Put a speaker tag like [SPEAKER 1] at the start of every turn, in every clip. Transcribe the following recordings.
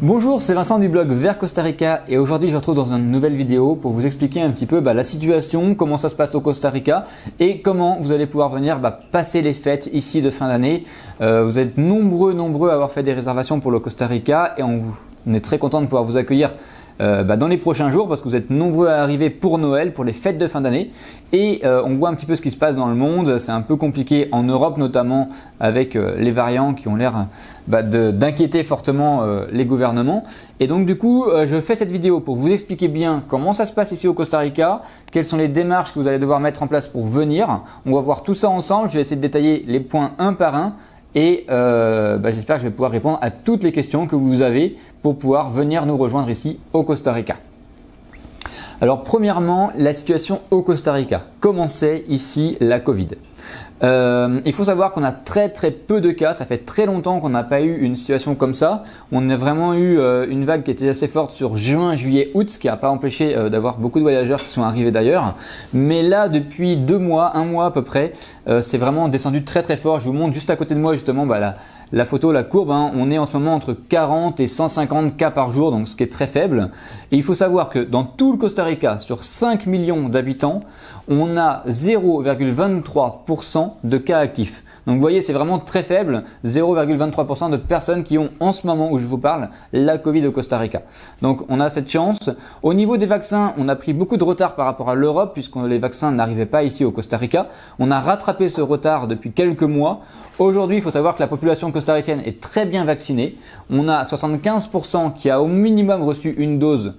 [SPEAKER 1] Bonjour, c'est Vincent du blog Vers Costa Rica et aujourd'hui je vous retrouve dans une nouvelle vidéo pour vous expliquer un petit peu la situation, comment ça se passe au Costa Rica et comment vous allez pouvoir venir passer les fêtes ici de fin d'année. Vous êtes nombreux à avoir fait des réservations pour le Costa Rica et on est très content de pouvoir vous accueillir dans les prochains jours parce que vous êtes nombreux à arriver pour Noël, pour les fêtes de fin d'année et on voit un petit peu ce qui se passe dans le monde. C'est un peu compliqué en Europe notamment avec les variants qui ont l'air d'inquiéter fortement les gouvernements et donc du coup je fais cette vidéo pour vous expliquer bien comment ça se passe ici au Costa Rica, quelles sont les démarches que vous allez devoir mettre en place pour venir. On va voir tout ça ensemble, je vais essayer de détailler les points un par un. Et j'espère que je vais pouvoir répondre à toutes les questions que vous avez pour pouvoir venir nous rejoindre ici au Costa Rica. Alors premièrement, la situation au Costa Rica. Comment c'est ici la Covid? Il faut savoir qu'on a très peu de cas, ça fait très longtemps qu'on n'a pas eu une situation comme ça. On a vraiment eu une vague qui était assez forte sur juin, juillet, août, ce qui n'a pas empêché d'avoir beaucoup de voyageurs qui sont arrivés d'ailleurs. Mais là, depuis 2 mois, 1 mois à peu près, c'est vraiment descendu très fort. Je vous montre juste à côté de moi justement la photo, la courbe, on est en ce moment entre 40 et 150 cas par jour, donc ce qui est très faible. Et il faut savoir que dans tout le Costa Rica, sur 5 millions d'habitants, on a 0,23% de cas actifs. Donc vous voyez, c'est vraiment très faible, 0,23% de personnes qui ont en ce moment où je vous parle la Covid au Costa Rica. Donc on a cette chance. Au niveau des vaccins, on a pris beaucoup de retard par rapport à l'Europe puisque les vaccins n'arrivaient pas ici au Costa Rica. On a rattrapé ce retard depuis quelques mois. Aujourd'hui, il faut savoir que la population costaricienne est très bien vaccinée. On a 75% qui a au minimum reçu une dose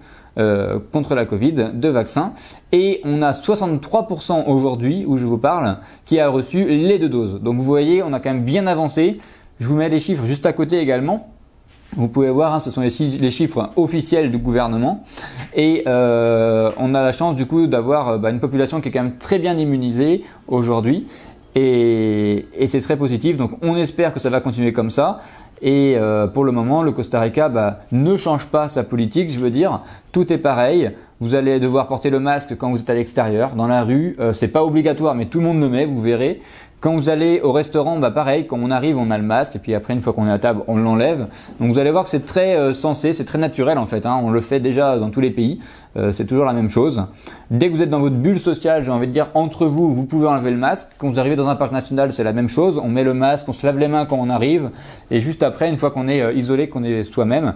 [SPEAKER 1] contre la Covid de vaccin et on a 63% aujourd'hui où je vous parle qui a reçu les 2 doses. Donc vous voyez, on a quand même bien avancé. Je vous mets les chiffres juste à côté également. Vous pouvez voir, ce sont les chiffres officiels du gouvernement et on a la chance du coup d'avoir une population qui est quand même très bien immunisée aujourd'hui. Et c'est très positif, donc on espère que ça va continuer comme ça. Et pour le moment, le Costa Rica ne change pas sa politique, je veux dire, tout est pareil. Vous allez devoir porter le masque quand vous êtes à l'extérieur, dans la rue, c'est pas obligatoire, mais tout le monde le met, vous verrez. Quand vous allez au restaurant, pareil, quand on arrive, on a le masque et puis après, une fois qu'on est à table, on l'enlève. Donc vous allez voir que c'est très sensé, c'est très naturel en fait. On le fait déjà dans tous les pays, c'est toujours la même chose. Dès que vous êtes dans votre bulle sociale, j'ai envie de dire entre vous, vous pouvez enlever le masque. Quand vous arrivez dans un parc national, c'est la même chose. On met le masque, on se lave les mains quand on arrive et juste après, une fois qu'on est isolé, qu'on est soi-même,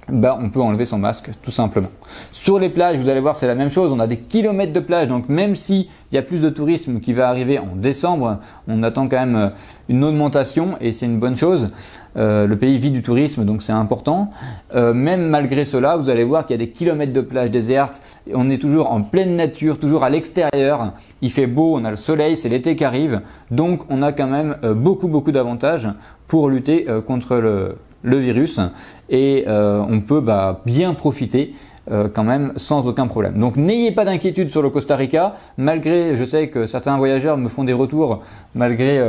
[SPEAKER 1] on peut enlever son masque tout simplement. Sur les plages, vous allez voir, c'est la même chose. On a des kilomètres de plage, donc même s'il y a plus de tourisme qui va arriver en décembre, on attend quand même une augmentation et c'est une bonne chose. Le pays vit du tourisme, donc c'est important. Même malgré cela, vous allez voir qu'il y a des kilomètres de plage désertes. On est toujours en pleine nature, toujours à l'extérieur. Il fait beau, on a le soleil, c'est l'été qui arrive. Donc on a quand même beaucoup d'avantages pour lutter contre le virus et on peut bien profiter quand même sans aucun problème. Donc n'ayez pas d'inquiétude sur le Costa Rica, malgré, je sais que certains voyageurs me font des retours malgré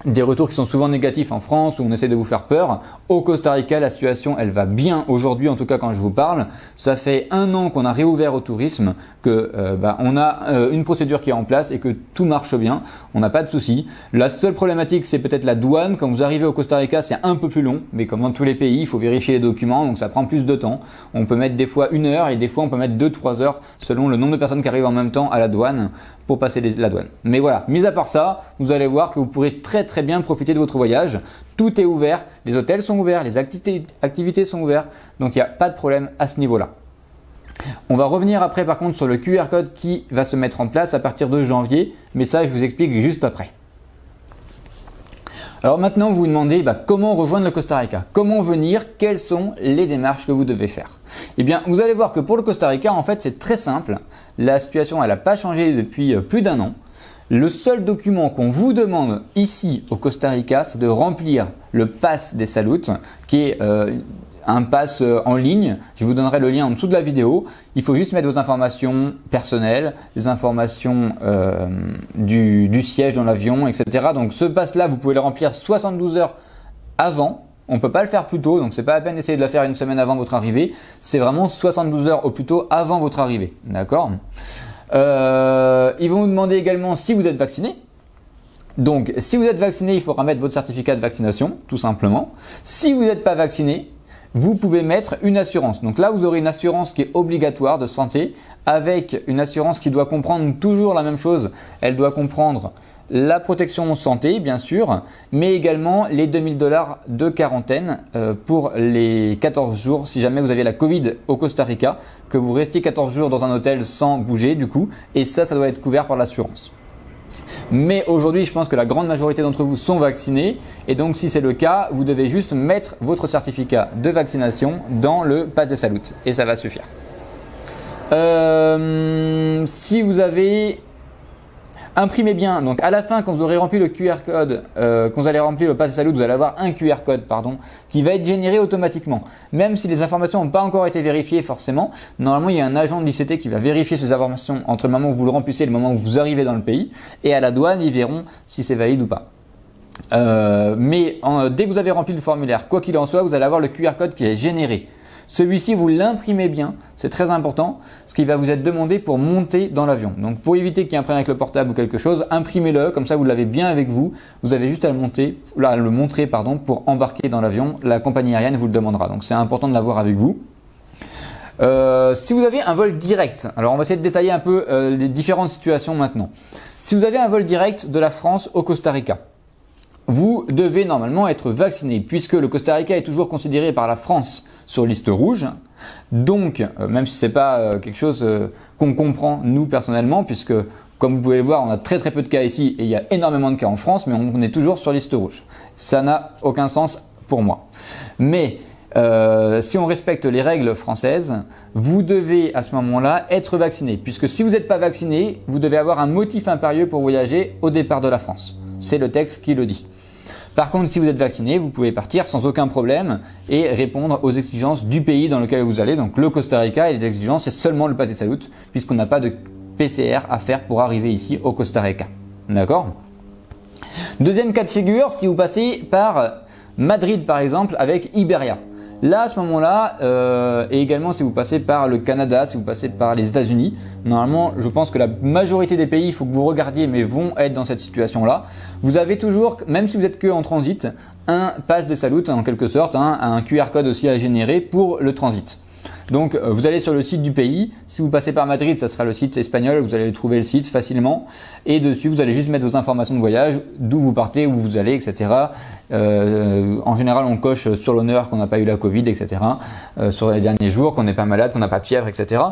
[SPEAKER 1] des retours qui sont souvent négatifs en France où on essaie de vous faire peur. Au Costa Rica, la situation elle va bien aujourd'hui, en tout cas quand je vous parle. Ça fait 1 an qu'on a réouvert au tourisme, que on a une procédure qui est en place et que tout marche bien. On n'a pas de soucis. La seule problématique, c'est peut-être la douane. Quand vous arrivez au Costa Rica, c'est un peu plus long, mais comme dans tous les pays, il faut vérifier les documents, donc ça prend plus de temps. On peut mettre des fois 1 heure et des fois on peut mettre 2-3 heures selon le nombre de personnes qui arrivent en même temps à la douane pour passer la douane. Mais voilà, mis à part ça, vous allez voir que vous pourrez très bien profiter de votre voyage. Tout est ouvert, les hôtels sont ouverts, les activités sont ouvertes, donc il n'y a pas de problème à ce niveau-là. On va revenir après par contre sur le QR code qui va se mettre en place à partir de janvier, mais ça je vous explique juste après. Alors maintenant vous vous demandez comment rejoindre le Costa Rica, comment venir, quelles sont les démarches que vous devez faire. Eh bien vous allez voir que pour le Costa Rica en fait c'est très simple, la situation elle n'a pas changé depuis plus d'1 an. Le seul document qu'on vous demande ici au Costa Rica, c'est de remplir le pass des Salutes, qui est un pass en ligne. Je vous donnerai le lien en dessous de la vidéo. Il faut juste mettre vos informations personnelles, les informations du siège dans l'avion, etc. Donc ce pass-là, vous pouvez le remplir 72 heures avant. On ne peut pas le faire plus tôt, donc c'est pas la peine d'essayer de le faire 1 semaine avant votre arrivée. C'est vraiment 72 heures au plus tôt avant votre arrivée. D'accord ? Ils vont vous demander également si vous êtes vacciné. Donc, si vous êtes vacciné, il faudra mettre votre certificat de vaccination, tout simplement. Si vous n'êtes pas vacciné, vous pouvez mettre une assurance. Donc là, vous aurez une assurance qui est obligatoire de santé avec une assurance qui doit comprendre toujours la même chose. Elle doit comprendre la protection santé, bien sûr, mais également les 2000 $ de quarantaine pour les 14 jours si jamais vous avez la Covid au Costa Rica, que vous restiez 14 jours dans un hôtel sans bouger du coup, et ça doit être couvert par l'assurance. Mais aujourd'hui, je pense que la grande majorité d'entre vous sont vaccinés et donc si c'est le cas, vous devez juste mettre votre certificat de vaccination dans le Pass de Salud et ça va suffire. Si vous avez imprimez bien, donc à la fin quand vous aurez rempli le QR code, quand vous allez remplir le Pass de Salud, vous allez avoir un QR code qui va être généré automatiquement. Même si les informations n'ont pas encore été vérifiées forcément, normalement il y a un agent de l'ICT qui va vérifier ces informations entre le moment où vous le remplissez et le moment où vous arrivez dans le pays. Et à la douane, ils verront si c'est valide ou pas. Dès que vous avez rempli le formulaire, quoi qu'il en soit, vous allez avoir le QR code qui est généré. Celui-ci, vous l'imprimez bien, c'est très important, ce qui va vous être demandé pour monter dans l'avion. Donc pour éviter qu'il y ait un problème avec le portable ou quelque chose, imprimez-le, comme ça vous l'avez bien avec vous. Vous avez juste à le montrer pour embarquer dans l'avion. La compagnie aérienne vous le demandera, donc c'est important de l'avoir avec vous. Si vous avez un vol direct, alors on va essayer de détailler un peu les différentes situations maintenant. Si vous avez un vol direct de la France au Costa Rica, vous devez normalement être vacciné puisque le Costa Rica est toujours considéré par la France sur liste rouge. Donc, même si c'est pas quelque chose qu'on comprend nous personnellement, puisque comme vous pouvez le voir, on a très peu de cas ici et il y a énormément de cas en France, mais on est toujours sur liste rouge. Ça n'a aucun sens pour moi. Mais si on respecte les règles françaises, vous devez à ce moment-là être vacciné, puisque si vous n'êtes pas vacciné, vous devez avoir un motif impérieux pour voyager au départ de la France. C'est le texte qui le dit. Par contre, si vous êtes vacciné, vous pouvez partir sans aucun problème et répondre aux exigences du pays dans lequel vous allez. Donc le Costa Rica et les exigences, c'est seulement le Pass de Salud puisqu'on n'a pas de PCR à faire pour arriver ici au Costa Rica. D'accord ? Deuxième cas de figure, si vous passez par Madrid par exemple avec Iberia. Là, à ce moment-là, et également si vous passez par le Canada, si vous passez par les États-Unis, normalement, je pense que la majorité des pays, il faut que vous regardiez, mais vont être dans cette situation-là. Vous avez toujours, même si vous êtes que en transit, un Pass de Salud en quelque sorte, un QR code aussi à générer pour le transit. Donc, vous allez sur le site du pays. Si vous passez par Madrid, ça sera le site espagnol. Vous allez trouver le site facilement. Et dessus, vous allez juste mettre vos informations de voyage, d'où vous partez, où vous allez, etc. En général, on coche sur l'honneur qu'on n'a pas eu la Covid, etc. Sur les derniers jours, qu'on n'est pas malade, qu'on n'a pas de fièvre, etc.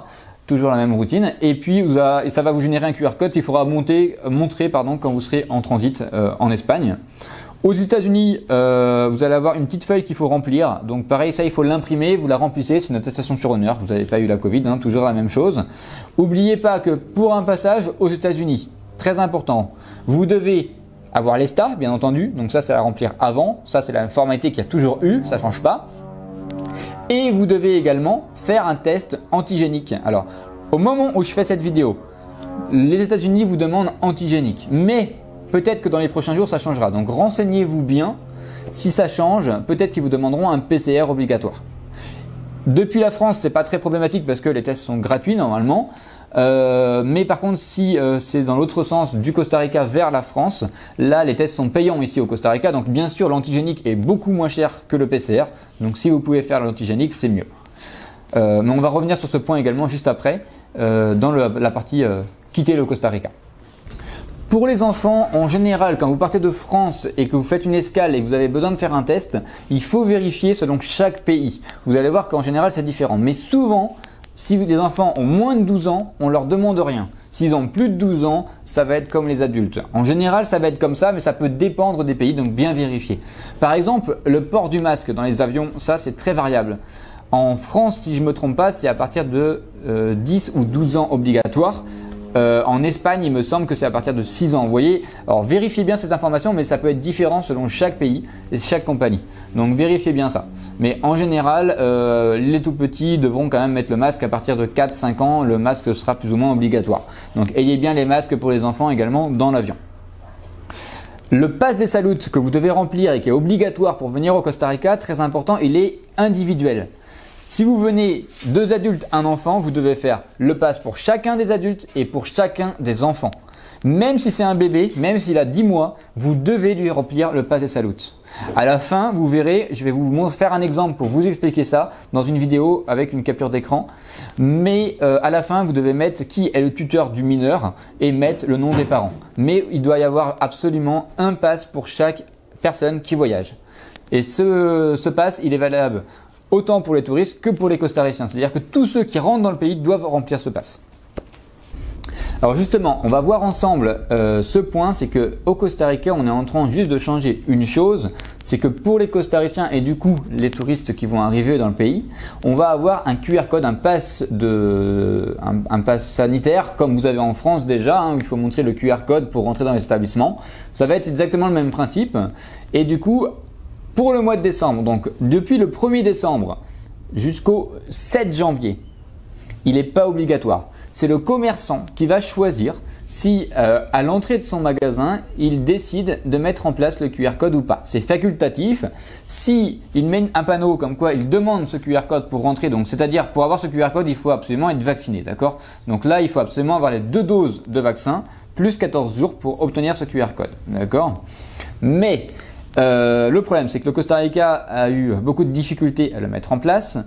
[SPEAKER 1] Toujours la même routine. Et puis, ça va vous générer un QR code qu'il faudra montrer quand vous serez en transit en Espagne. Aux États-Unis, vous allez avoir une petite feuille qu'il faut remplir. Donc pareil, ça il faut l'imprimer, vous la remplissez, c'est une attestation sur honneur, vous n'avez pas eu la Covid, toujours la même chose. N'oubliez pas que pour un passage aux États-Unis, très important, vous devez avoir l'ESTA, bien entendu. Donc ça, c'est à remplir avant. Ça, c'est la formalité qu'il y a toujours eu, ça ne change pas. Et vous devez également faire un test antigénique. Alors, au moment où je fais cette vidéo, les États-Unis vous demandent antigénique, mais peut-être que dans les prochains jours, ça changera. Donc, renseignez-vous bien. Si ça change, peut-être qu'ils vous demanderont un PCR obligatoire. Depuis la France, c'est pas très problématique parce que les tests sont gratuits normalement. Mais par contre, si c'est dans l'autre sens du Costa Rica vers la France, là, les tests sont payants ici au Costa Rica. Donc, bien sûr, l'antigénique est beaucoup moins cher que le PCR. Donc, si vous pouvez faire l'antigénique, c'est mieux. Mais on va revenir sur ce point également juste après dans la partie quitter le Costa Rica. Pour les enfants, en général, quand vous partez de France et que vous faites une escale et que vous avez besoin de faire un test, il faut vérifier selon chaque pays. Vous allez voir qu'en général, c'est différent. Mais souvent, si des enfants ont moins de 12 ans, on leur demande rien. S'ils ont plus de 12 ans, ça va être comme les adultes. En général, ça va être comme ça, mais ça peut dépendre des pays, donc bien vérifier. Par exemple, le port du masque dans les avions, ça c'est très variable. En France, si je ne me trompe pas, c'est à partir de 10 ou 12 ans obligatoire. En Espagne, il me semble que c'est à partir de 6 ans. Vous voyez, alors vérifiez bien ces informations, mais ça peut être différent selon chaque pays et chaque compagnie. Donc vérifiez bien ça. Mais en général, les tout petits devront quand même mettre le masque à partir de 4-5 ans. Le masque sera plus ou moins obligatoire. Donc ayez bien les masques pour les enfants également dans l'avion. Le Pass de Salud que vous devez remplir et qui est obligatoire pour venir au Costa Rica, très important, il est individuel. Si vous venez 2 adultes, 1 enfant, vous devez faire le pass pour chacun des adultes et pour chacun des enfants. Même si c'est un bébé, même s'il a 10 mois, vous devez lui remplir le Pass de Salud. À la fin, vous verrez, je vais vous faire un exemple pour vous expliquer ça dans une vidéo avec une capture d'écran. Mais à la fin, vous devez mettre qui est le tuteur du mineur et mettre le nom des parents. Mais il doit y avoir absolument un pass pour chaque personne qui voyage. Et ce pass, il est valable autant pour les touristes que pour les costariciens. C'est-à-dire que tous ceux qui rentrent dans le pays doivent remplir ce pass. Alors justement, on va voir ensemble ce point, c'est que au Costa Rica, on est en train juste de changer une chose, c'est que pour les costariciens et du coup les touristes qui vont arriver dans le pays, on va avoir un QR code, un pass sanitaire comme vous avez en France déjà, hein, où il faut montrer le QR code pour rentrer dans les établissements. Ça va être exactement le même principe et du coup, pour le mois de décembre, donc depuis le 1er décembre jusqu'au 7 janvier, il n'est pas obligatoire. C'est le commerçant qui va choisir si à l'entrée de son magasin, il décide de mettre en place le QR code ou pas. C'est facultatif. Si il met un panneau comme quoi il demande ce QR code pour rentrer, donc c'est-à-dire pour avoir ce QR code, il faut absolument être vacciné, d'accord? Donc là, il faut absolument avoir les 2 doses de vaccin plus 14 jours pour obtenir ce QR code, d'accord? Mais le problème, c'est que le Costa Rica a eu beaucoup de difficultés à le mettre en place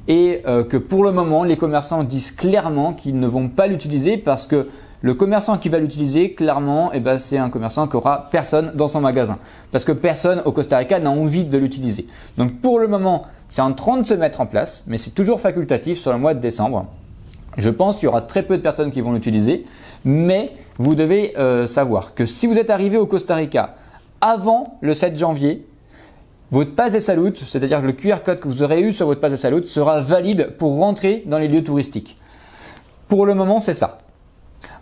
[SPEAKER 1] et que pour le moment, les commerçants disent clairement qu'ils ne vont pas l'utiliser parce que le commerçant qui va l'utiliser, clairement, c'est un commerçant qui aura personne dans son magasin. Parce que personne au Costa Rica n'a envie de l'utiliser. Donc pour le moment, c'est en train de se mettre en place, mais c'est toujours facultatif sur le mois de décembre. Je pense qu'il y aura très peu de personnes qui vont l'utiliser, mais vous devez savoir que si vous êtes arrivé au Costa Rica avant le 7 janvier, votre pass de salut, c'est-à-dire le QR code que vous aurez eu sur votre pass de salut, sera valide pour rentrer dans les lieux touristiques. Pour le moment, c'est ça.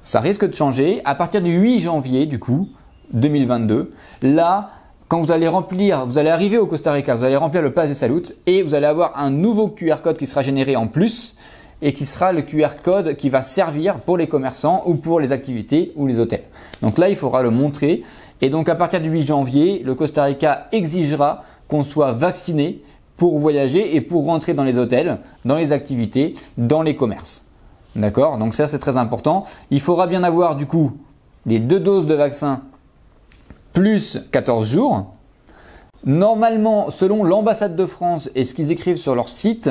[SPEAKER 1] Ça risque de changer à partir du 8 janvier, du coup, 2022. Là, quand vous allez arriver au Costa Rica, vous allez remplir le pass de salut et vous allez avoir un nouveau QR code qui sera généré en plus et qui sera le QR code qui va servir pour les commerçants ou pour les activités ou les hôtels. Donc là, il faudra le montrer. Et donc à partir du 8 janvier, le Costa Rica exigera qu'on soit vacciné pour voyager et pour rentrer dans les hôtels, dans les activités, dans les commerces. D'accord? Donc ça, c'est très important. Il faudra bien avoir du coup les 2 doses de vaccin plus 14 jours. Normalement, selon l'ambassade de France et ce qu'ils écrivent sur leur site,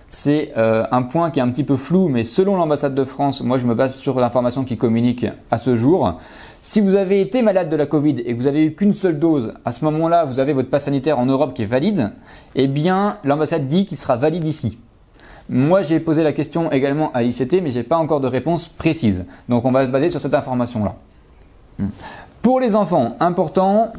[SPEAKER 1] c'est un point qui est un petit peu flou, mais selon l'ambassade de France, moi je me base sur l'information qu'ils communiquent à ce jour. Si vous avez été malade de la Covid et que vous avez eu qu'une seule dose, à ce moment-là, vous avez votre pass sanitaire en Europe qui est valide, eh bien l'ambassade dit qu'il sera valide ici. Moi, j'ai posé la question également à l'ICT, mais je n'ai pas encore de réponse précise. Donc on va se baser sur cette information-là. Pour les enfants, important,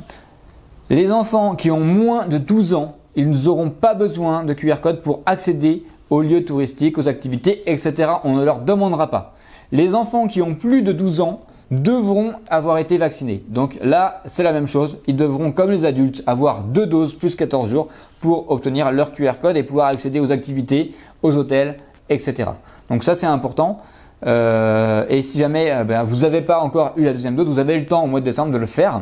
[SPEAKER 1] les enfants qui ont moins de 12 ans, ils n'auront pas besoin de QR code pour accéder aux lieux touristiques, aux activités, etc. On ne leur demandera pas. Les enfants qui ont plus de 12 ans devront avoir été vaccinés. Donc là, c'est la même chose. Ils devront, comme les adultes, avoir 2 doses plus 14 jours pour obtenir leur QR code et pouvoir accéder aux activités, aux hôtels, etc. Donc ça, c'est important. Et si jamais vous n'avez pas encore eu la deuxième dose, vous avez le temps au mois de décembre de le faire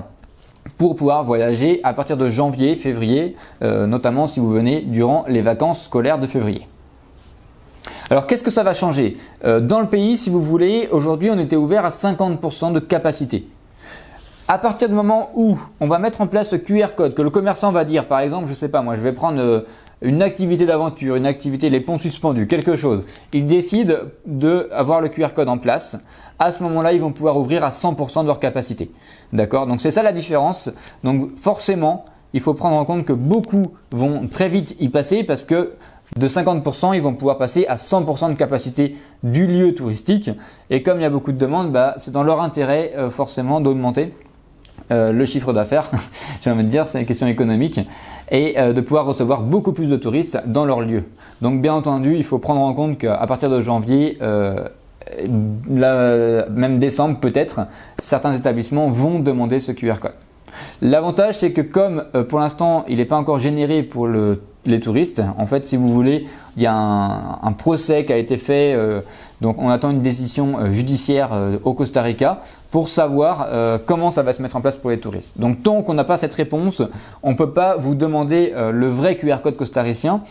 [SPEAKER 1] pour pouvoir voyager à partir de janvier, février, notamment si vous venez durant les vacances scolaires de février. Alors qu'est-ce que ça va changer? Dans le pays, si vous voulez, aujourd'hui on était ouvert à 50% de capacité. À partir du moment où on va mettre en place ce QR code, que le commerçant va dire, par exemple, je sais pas moi, je vais prendre une activité d'aventure, une activité les ponts suspendus, quelque chose. Il décide d'avoir le QR code en place. À ce moment-là, ils vont pouvoir ouvrir à 100% de leur capacité. D'accord? Donc c'est ça la différence. Donc forcément, il faut prendre en compte que beaucoup vont très vite y passer parce que de 50%, ils vont pouvoir passer à 100% de capacité du lieu touristique. Et comme il y a beaucoup de demandes, c'est dans leur intérêt forcément d'augmenter le chiffre d'affaires, j'ai envie de dire, c'est une question économique, et de pouvoir recevoir beaucoup plus de touristes dans leur lieu. Donc bien entendu, il faut prendre en compte qu'à partir de janvier, même décembre peut-être, certains établissements vont demander ce QR code. L'avantage, c'est que comme pour l'instant, il n'est pas encore généré pour les touristes, en fait, si vous voulez, il y a un procès qui a été fait, donc on attend une décision judiciaire au Costa Rica pour savoir comment ça va se mettre en place pour les touristes. Donc tant qu'on n'a pas cette réponse, on ne peut pas vous demander le vrai QR code costaricien.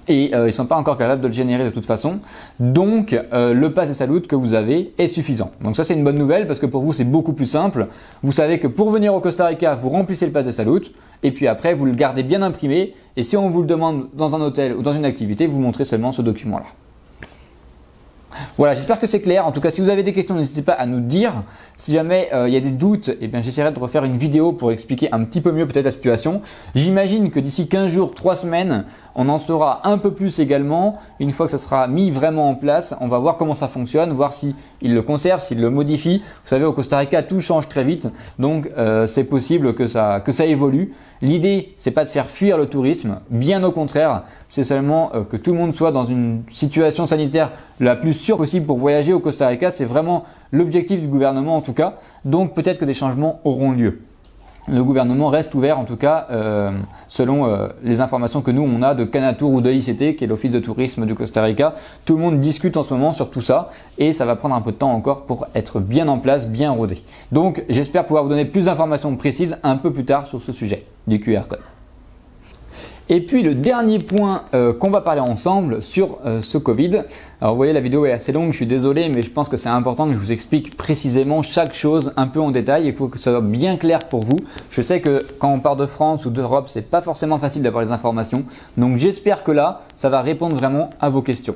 [SPEAKER 1] et ils ne sont pas encore capables de le générer de toute façon. Donc le pass des Salut que vous avez est suffisant. Donc ça c'est une bonne nouvelle parce que pour vous c'est beaucoup plus simple. Vous savez que pour venir au Costa Rica, vous remplissez le pass des Salut et puis après vous le gardez bien imprimé et si on vous le demande dans un hôtel ou dans une activité, vous montrez seulement ce document-là. Voilà, j'espère que c'est clair. En tout cas, si vous avez des questions, n'hésitez pas à nous dire. Si jamais il y a des doutes, eh bien, j'essaierai de refaire une vidéo pour expliquer un petit peu mieux peut-être la situation. J'imagine que d'ici 15 jours, 3 semaines, on en saura un peu plus également. Une fois que ça sera mis vraiment en place, on va voir comment ça fonctionne, voir s'ils le conservent, s'ils le modifient. Vous savez, au Costa Rica, tout change très vite. Donc, c'est possible que ça évolue. L'idée, c'est pas de faire fuir le tourisme. Bien au contraire, c'est seulement que tout le monde soit dans une situation sanitaire la plus sûre possible pour voyager au Costa Rica. C'est vraiment l'objectif du gouvernement en tout cas. Donc, peut-être que des changements auront lieu. Le gouvernement reste ouvert en tout cas selon les informations que nous on a de Canatour ou de l'ICT qui est l'office de tourisme du Costa Rica. Tout le monde discute en ce moment sur tout ça et ça va prendre un peu de temps encore pour être bien en place, bien rodé. Donc j'espère pouvoir vous donner plus d'informations précises un peu plus tard sur ce sujet du QR code. Et puis le dernier point qu'on va parler ensemble sur ce Covid. Alors vous voyez la vidéo est assez longue, je suis désolé mais je pense que c'est important que je vous explique précisément chaque chose un peu en détail et pour que ça soit bien clair pour vous. Je sais que quand on part de France ou d'Europe, c'est pas forcément facile d'avoir les informations. Donc j'espère que là, ça va répondre vraiment à vos questions.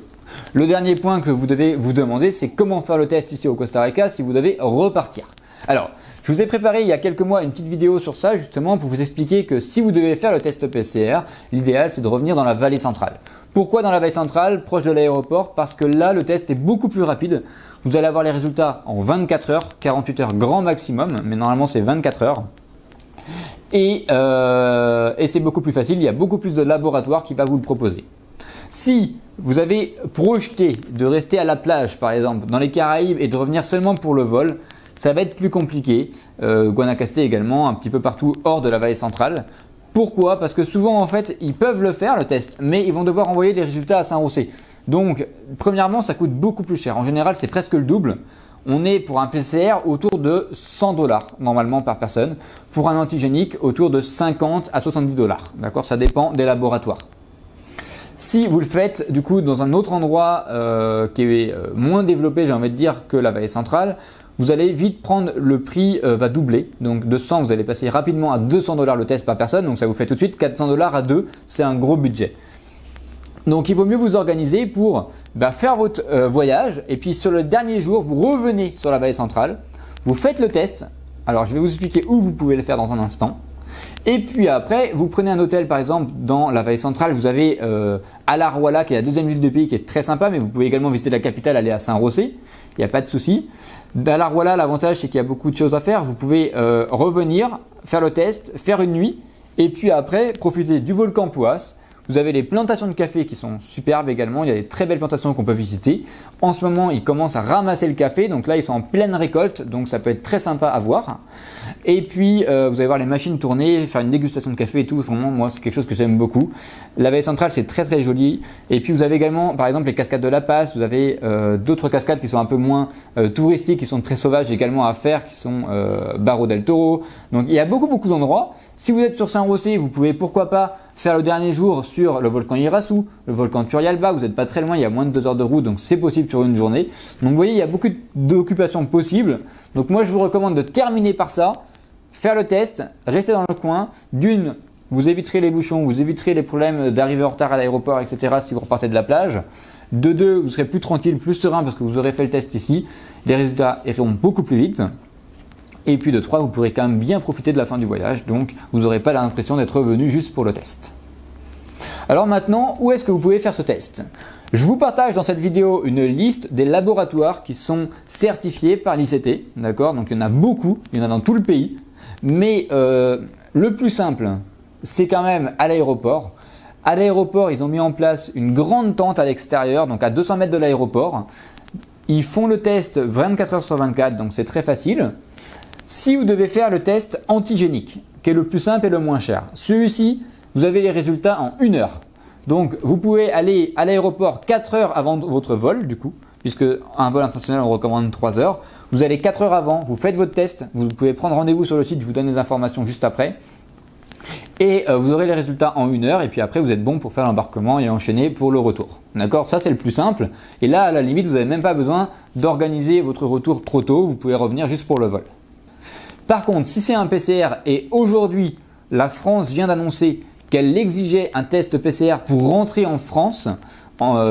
[SPEAKER 1] Le dernier point que vous devez vous demander, c'est comment faire le test ici au Costa Rica si vous devez repartir. Alors, je vous ai préparé il y a quelques mois une petite vidéo sur ça justement pour vous expliquer que si vous devez faire le test PCR, l'idéal c'est de revenir dans la vallée centrale. Pourquoi dans la vallée centrale, proche de l'aéroport? Parce que là le test est beaucoup plus rapide. Vous allez avoir les résultats en 24 heures, 48 heures grand maximum, mais normalement c'est 24 heures. Et c'est beaucoup plus facile, il y a beaucoup plus de laboratoires qui va vous le proposer. Si vous avez projeté de rester à la plage par exemple dans les Caraïbes et de revenir seulement pour le vol, ça va être plus compliqué. Guanacaste également, un petit peu partout hors de la vallée centrale. Pourquoi? Parce que souvent en fait ils peuvent le faire le test, mais ils vont devoir envoyer des résultats à Saint-Rossé. Donc premièrement ça coûte beaucoup plus cher. En général c'est presque le double. On est pour un PCR autour de 100 $ normalement par personne. Pour un antigénique autour de 50 à 70 $. D'accord? Ça dépend des laboratoires. Si vous le faites du coup dans un autre endroit qui est moins développé, j'ai envie de dire, que la vallée centrale, vous allez vite prendre le prix va doubler. Donc de 100, vous allez passer rapidement à 200 $ le test par personne. Donc ça vous fait tout de suite 400 $ à 2. C'est un gros budget. Donc il vaut mieux vous organiser pour faire votre voyage. Et puis sur le dernier jour, vous revenez sur la vallée centrale. Vous faites le test. Alors je vais vous expliquer où vous pouvez le faire dans un instant. Et puis après, vous prenez un hôtel par exemple dans la vallée centrale. Vous avez Alajuela qui est la deuxième ville du pays qui est très sympa. Mais vous pouvez également visiter la capitale, aller à Saint-Rossé. Il n'y a pas de souci. D'Alajuela, l'avantage c'est qu'il y a beaucoup de choses à faire. Vous pouvez revenir, faire le test, faire une nuit et puis après profiter du volcan Poás. Vous avez les plantations de café qui sont superbes également. Il y a des très belles plantations qu'on peut visiter. En ce moment, ils commencent à ramasser le café. Donc là, ils sont en pleine récolte. Donc ça peut être très sympa à voir. Et puis, vous allez voir les machines tourner, faire une dégustation de café et tout. Vraiment, moi, c'est quelque chose que j'aime beaucoup. La vallée centrale, c'est très très joli. Et puis, vous avez également, par exemple, les cascades de La Paz. Vous avez d'autres cascades qui sont un peu moins touristiques, qui sont très sauvages également à faire, qui sont Barro del Toro. Donc, il y a beaucoup d'endroits. Si vous êtes sur Saint-Rossé, vous pouvez pourquoi pas faire le dernier jour sur le volcan Iraçu, le volcan Turrialba. Vous n'êtes pas très loin, il y a moins de 2 heures de route, donc c'est possible sur une journée. Donc vous voyez, il y a beaucoup d'occupations possibles. Donc moi, je vous recommande de terminer par ça, faire le test, rester dans le coin. D'une, vous éviterez les bouchons, vous éviterez les problèmes d'arriver en retard à l'aéroport, etc. si vous repartez de la plage. De deux, vous serez plus tranquille, plus serein parce que vous aurez fait le test ici. Les résultats iront beaucoup plus vite. Et puis de 3, vous pourrez quand même bien profiter de la fin du voyage, donc vous n'aurez pas l'impression d'être revenu juste pour le test. Alors maintenant, où est-ce que vous pouvez faire ce test? Je vous partage dans cette vidéo une liste des laboratoires qui sont certifiés par l'ICT, d'accord? Donc il y en a beaucoup, il y en a dans tout le pays, mais le plus simple, c'est quand même à l'aéroport. À l'aéroport, ils ont mis en place une grande tente à l'extérieur, donc à 200 mètres de l'aéroport. Ils font le test 24 heures sur 24, donc c'est très facile. Si vous devez faire le test antigénique, qui est le plus simple et le moins cher, celui-ci, vous avez les résultats en 1 heure. Donc, vous pouvez aller à l'aéroport 4 heures avant votre vol, du coup, puisque un vol international, on recommande 3 heures. Vous allez 4 heures avant, vous faites votre test, vous pouvez prendre rendez-vous sur le site, je vous donne les informations juste après. Et vous aurez les résultats en 1 heure et puis après vous êtes bon pour faire l'embarquement et enchaîner pour le retour. D'accord? Ça c'est le plus simple. Et là à la limite vous n'avez même pas besoin d'organiser votre retour trop tôt. Vous pouvez revenir juste pour le vol. Par contre, si c'est un PCR et aujourd'hui la France vient d'annoncer qu'elle exigeait un test PCR pour rentrer en France,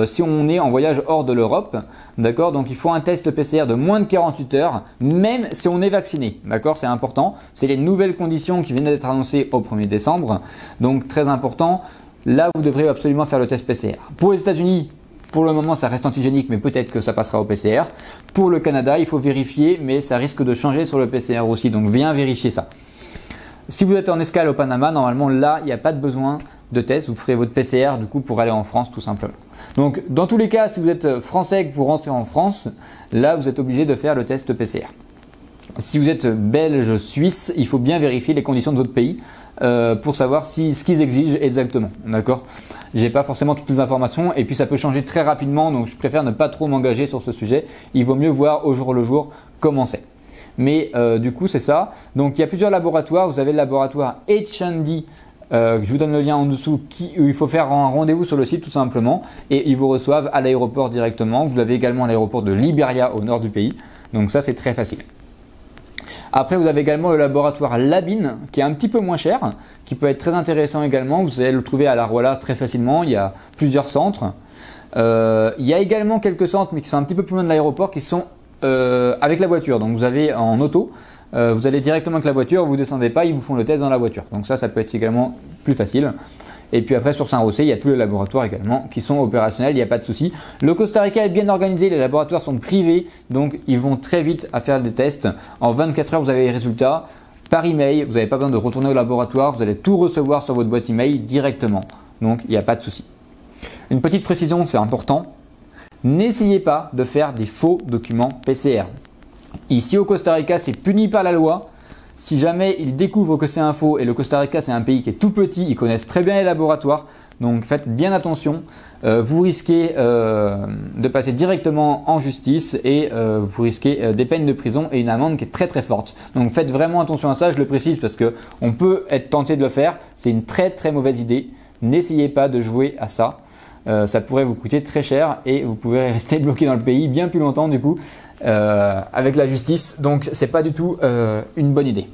[SPEAKER 1] si on est en voyage hors de l'Europe, d'accord, donc il faut un test PCR de moins de 48 heures, même si on est vacciné, d'accord, c'est important. C'est les nouvelles conditions qui viennent d'être annoncées au 1er décembre, donc très important. Là, vous devrez absolument faire le test PCR. Pour les États-Unis, pour le moment, ça reste antigénique, mais peut-être que ça passera au PCR. Pour le Canada, il faut vérifier, mais ça risque de changer sur le PCR aussi, donc bien vérifier ça. Si vous êtes en escale au Panama, normalement là, il n'y a pas de besoin de test. Vous ferez votre PCR du coup pour aller en France tout simplement. Donc dans tous les cas, si vous êtes français et que vous rentrez en France, là vous êtes obligé de faire le test PCR. Si vous êtes belge, suisse, il faut bien vérifier les conditions de votre pays pour savoir ce qu'ils exigent exactement. D'accord? J'ai pas forcément toutes les informations et puis ça peut changer très rapidement, donc je préfère ne pas trop m'engager sur ce sujet. Il vaut mieux voir au jour le jour comment c'est. Mais du coup c'est ça. Donc il y a plusieurs laboratoires. Vous avez le laboratoire H&D, je vous donne le lien en dessous, où il faut faire un rendez-vous sur le site tout simplement et ils vous reçoivent à l'aéroport directement. Vous l'avez également à l'aéroport de Liberia au nord du pays. Donc ça c'est très facile. Après vous avez également le laboratoire Labin qui est un petit peu moins cher, qui peut être très intéressant également. Vous allez le trouver à La Rolla très facilement. Il y a plusieurs centres. Il y a également quelques centres mais qui sont un petit peu plus loin de l'aéroport qui sont avec la voiture. Donc vous avez en auto, vous allez directement avec la voiture, vous descendez pas, ils vous font le test dans la voiture. Donc ça peut être également plus facile. Et puis après sur Saint-Rossé, il y a tous les laboratoires également qui sont opérationnels, il n'y a pas de souci. Le Costa Rica est bien organisé, les laboratoires sont privés, donc ils vont très vite à faire des tests. En 24 heures, vous avez les résultats par email, vous n'avez pas besoin de retourner au laboratoire, vous allez tout recevoir sur votre boîte email directement. Donc il n'y a pas de souci. Une petite précision, c'est important. N'essayez pas de faire des faux documents PCR. Ici au Costa Rica, c'est puni par la loi. Si jamais ils découvrent que c'est un faux, et le Costa Rica c'est un pays qui est tout petit, ils connaissent très bien les laboratoires, donc faites bien attention. Vous risquez de passer directement en justice et vous risquez des peines de prison et une amende qui est très très forte. Donc faites vraiment attention à ça, je le précise parce que on peut être tenté de le faire. C'est une très très mauvaise idée. N'essayez pas de jouer à ça. Ça pourrait vous coûter très cher et vous pouvez rester bloqué dans le pays bien plus longtemps du coup avec la justice. Donc c'est pas du tout une bonne idée.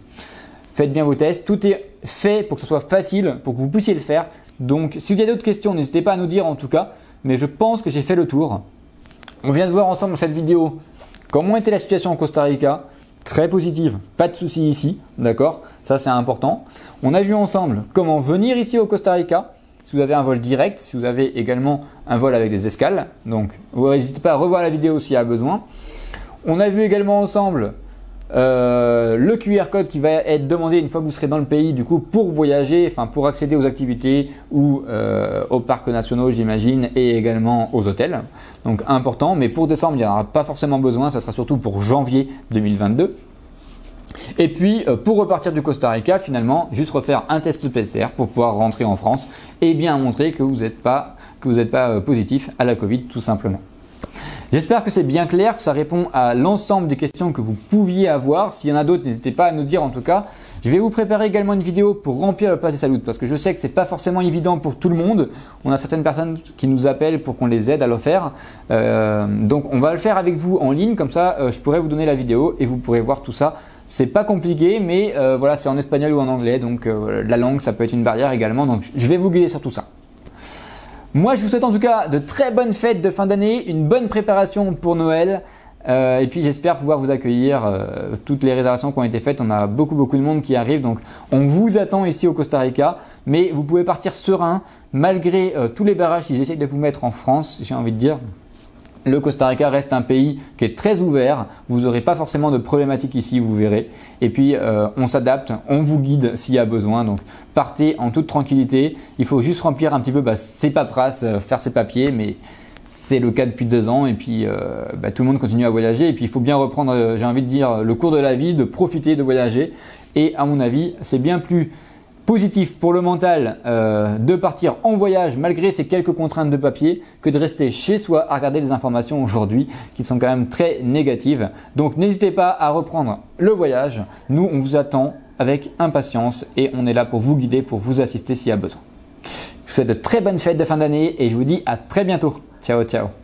[SPEAKER 1] Faites bien vos tests, tout est fait pour que ce soit facile, pour que vous puissiez le faire. Donc si vous avez d'autres questions, n'hésitez pas à nous dire en tout cas. Mais je pense que j'ai fait le tour. On vient de voir ensemble dans cette vidéo comment était la situation au Costa Rica. Très positive, pas de souci ici, d'accord? Ça c'est important. On a vu ensemble comment venir ici au Costa Rica. Si vous avez un vol direct, si vous avez également un vol avec des escales. Donc, n'hésitez pas à revoir la vidéo s'il y a besoin. On a vu également ensemble le QR code qui va être demandé une fois que vous serez dans le pays, du coup, pour voyager, enfin pour accéder aux activités ou aux parcs nationaux, j'imagine, et également aux hôtels. Donc, important. Mais pour décembre, il n'y en aura pas forcément besoin. Ça sera surtout pour janvier 2022. Et puis pour repartir du Costa Rica, finalement, juste refaire un test PCR pour pouvoir rentrer en France et bien montrer que vous n'êtes pas positif à la Covid tout simplement. J'espère que c'est bien clair, que ça répond à l'ensemble des questions que vous pouviez avoir. S'il y en a d'autres, n'hésitez pas à nous dire en tout cas. Je vais vous préparer également une vidéo pour remplir le pass des Salutes parce que je sais que c'est pas forcément évident pour tout le monde. On a certaines personnes qui nous appellent pour qu'on les aide à le faire. Donc on va le faire avec vous en ligne, comme ça je pourrai vous donner la vidéo et vous pourrez voir tout ça. C'est pas compliqué, mais voilà, c'est en espagnol ou en anglais, donc la langue ça peut être une barrière également. Donc je vais vous guider sur tout ça. Moi, je vous souhaite en tout cas de très bonnes fêtes de fin d'année, une bonne préparation pour Noël et puis j'espère pouvoir vous accueillir. Toutes les réservations qui ont été faites, on a beaucoup de monde qui arrive, donc on vous attend ici au Costa Rica. Mais vous pouvez partir serein malgré tous les barrages qu'ils essayent de vous mettre en France, j'ai envie de dire. Le Costa Rica reste un pays qui est très ouvert, vous n'aurez pas forcément de problématiques ici, vous verrez. Et puis on s'adapte, on vous guide s'il y a besoin, donc partez en toute tranquillité. Il faut juste remplir un petit peu ses paperasses, faire ses papiers, mais c'est le cas depuis 2 ans et puis tout le monde continue à voyager. Et puis il faut bien reprendre, j'ai envie de dire, le cours de la vie, de profiter de voyager. Et à mon avis, c'est bien plus positif pour le mental de partir en voyage malgré ces quelques contraintes de papier que de rester chez soi à regarder des informations aujourd'hui qui sont quand même très négatives. Donc n'hésitez pas à reprendre le voyage. Nous, on vous attend avec impatience et on est là pour vous guider, pour vous assister s'il y a besoin. Je vous souhaite de très bonnes fêtes de fin d'année et je vous dis à très bientôt. Ciao, ciao.